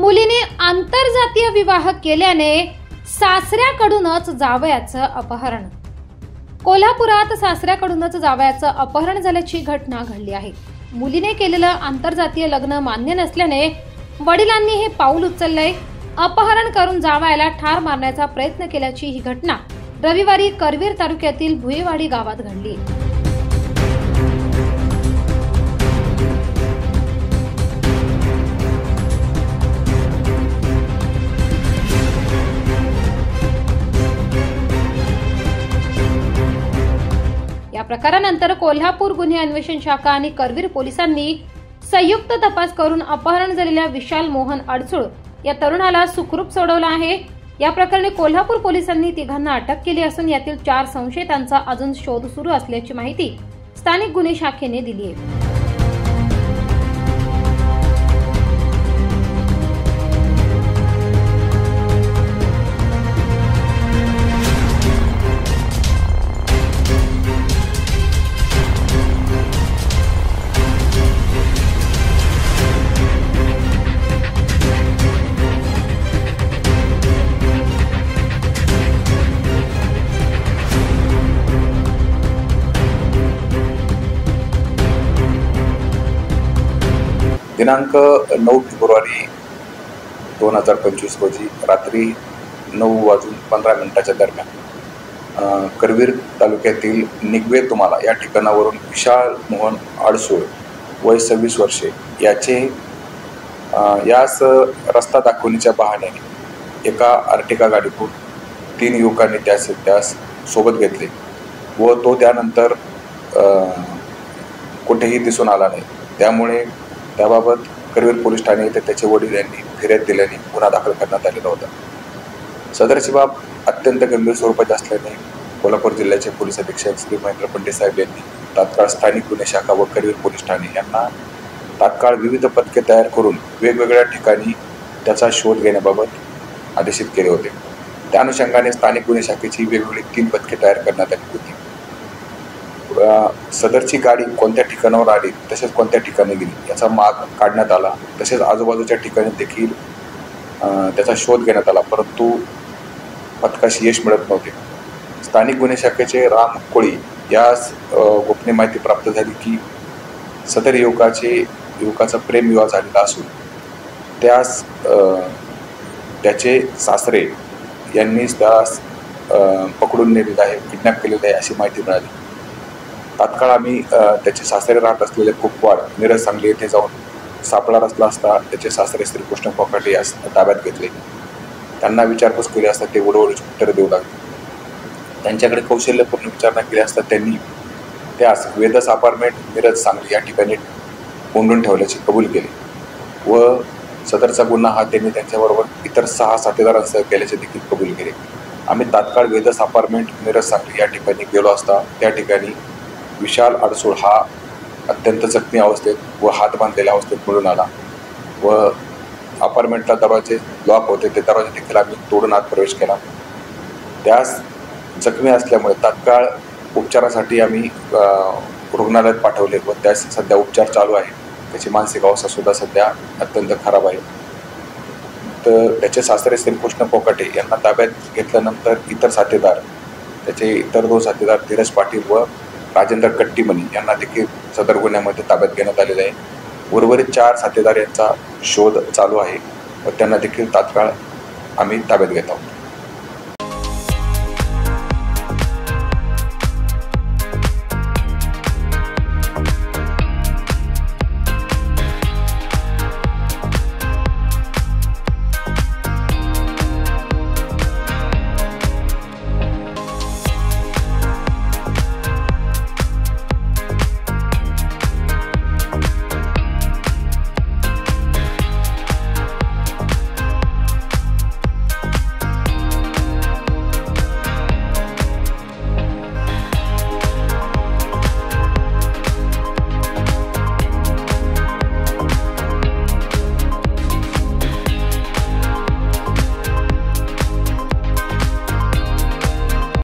मुलीने आंतरजातीय विवाह केल्याने सासऱ्याकडूनच जावयाचं अपहरण। कोल्हापुरात सासऱ्याकडूनच जावयाचं अपहरण झाल्याची घटना घडली आहे। मुलीने केलेलं आंतरजातीय लग्न मान्य नसल्याने वडिलांनी हे पाऊल उचललंय। अपहरण करून जावयाला ठार मारण्याचा प्रयत्न केल्याची ही घटना रविवारी करवीर तालुक्यातील भुईवाडी गावात घडली। या प्रकारानंतर कोल्हापूर गुन्हे अन्वेषण शाखा आणि करवीर पोलिसांनी संयुक्त तपास करून अपहरण झालेल्या विशाल मोहन अडसूळ या तरुणाला सुखरूप सोडवलं आहे। या प्रकरणी कोल्हापूर पोलिसांनी तिघांना अटक केली असून यातील 4 संशयितांचा अजून शोध सुरू असल्याची माहिती स्थानिक गुन्हे शाखेने दिली आहे। दिनांक 9 फेब्रुवारी 2025 रोजी रात्री 9:15 दरम्यान करवीर तालुक्यातील निगवे तुम्हाला या ठिकाणावरून विशाल मोहन अडसूळ वय 26 वर्षे याचे यास रस्ता दाखवण्याच्या बहाण्याने एका अर्टिगा गाडीतून 3 युवकांनी त्यास सोबत घेतले व तो त्यानंतर कुठेही दिसून आला नाही। त्यामुळे त्याबाबत करवीर पोलीस ठाणे येथे त्याचे वडील यांनी फिर्याद दिल्याने गुन्हा दाखल करण्यात आलेला होता। सदरची बाब अत्यंत गंभीर स्वरूपाची असल्याने कोल्हापूर जिल्ह्याचे पोलीस अधीक्षक श्री महेंद्र पंडित साहेब यांनी तात्काळ स्थानिक गुन्हे शाखा व करवीर पोलीस ठाणे यांना तात्काळ विविध पथके तयार करून वेगवेगळ्या ठिकाणी त्याचा शोध घेण्याबाबत आदेशित केले होते। त्या अनुषंगाने स्थानिक गुन्हे शाखेची वेगवेगळी 3 पथके तयार करण्यात आली होती। सदरची गाडी कोणत्या ठिकाणावर आली तसेच कोणत्या ठिकाणी गेली याचा माग काढण्यात आला। तसेच आजूबाजूच्या ठिकाणी देखील त्याचा शोध घेण्यात आला, परंतु पथकाशी यश मिळत नव्हते। स्थानिक गुन्हे शाखेचे राम कोळी यास गोपनीय माहिती प्राप्त झाली की सदर युवकाचा प्रेमविवाह झालेला असून त्यास त्याचे सासरे यांनीच त्यास पकडून नेलेले आहे, किडनॅप केलेले आहे अशी माहिती मिळाली। तात्काळ आम्ही त्याचे सासरे राहत असलेले कुपवाड मिरज सांगली येथे जाऊन सापळा रचला असता त्याचे सासरे श्रीकृष्ण कोकाटे यास ताब्यात घेतले। त्यांना विचारपूस केली असता ते उडवडीची उत्तरे देऊ लागले। त्यांच्याकडे कौशल्यपूर्ण विचारणा केली असता त्यांनी त्यास वेदस अपार्टमेंट मिरज सांगली या ठिकाणी कोंडून ठेवल्याचे कबूल केले व सदरचा गुन्हा हा त्यांनी त्यांच्याबरोबर इतर 6 साथीदारांसह केल्याचे देखील कबूल केले। आम्ही तात्काळ वेदस अपार्टमेंट मिरज सांगली या ठिकाणी गेलो असता त्या ठिकाणी विशाल अडसूळ हा अत्यंत जखमी अवस्थेत व हात बांधलेल्या अवस्थेत मिळून आला व अपार्टमेंटला दरवाजे लॉक होते, ते दरवाजे देखील आम्ही तोडून आत प्रवेश केला। त्यास जखमी असल्यामुळे तात्काळ उपचारासाठी आम्ही रुग्णालयात पाठवले व त्यास सध्या उपचार चालू आहे। त्याची मानसिक अवस्था सुद्धा सध्या अत्यंत खराब आहे। तर त्याचे सासरे श्रीकृष्ण कोकाटे यांना ताब्यात घेतल्यानंतर इतर साथीदार त्याचे इतर 2 साथीदार धीरज पाटील व राजेंद्र कट्टीमणी यांना देखील सदर गुन्ह्यामध्ये ताब्यात घेण्यात आलेले आहे। उर्वरित 4 साथीदार यांचा शोध चालू आहे व त्यांना देखील तात्काळ आम्ही ताब्यात घेत आहोत।